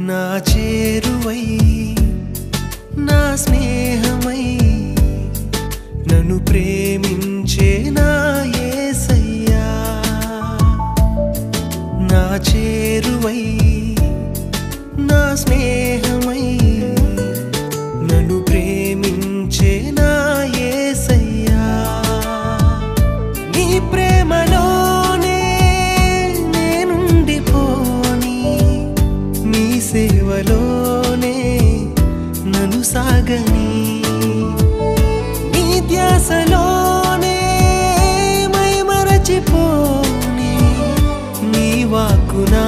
నా చేరువై నా స్నేహమై నన్ను ప్రేమించే నా యేసయ్యా నా చేరువై నా స్నేహమై నన్ను ప్రేమించే నా యేసయ్యా నీ ప్రేమలోనే నేనుండిపోని నీ సేవలోనే నన్ను సాగని నీ ధ్యాసలోనే మై మరచిపోని నీ వాక్కునా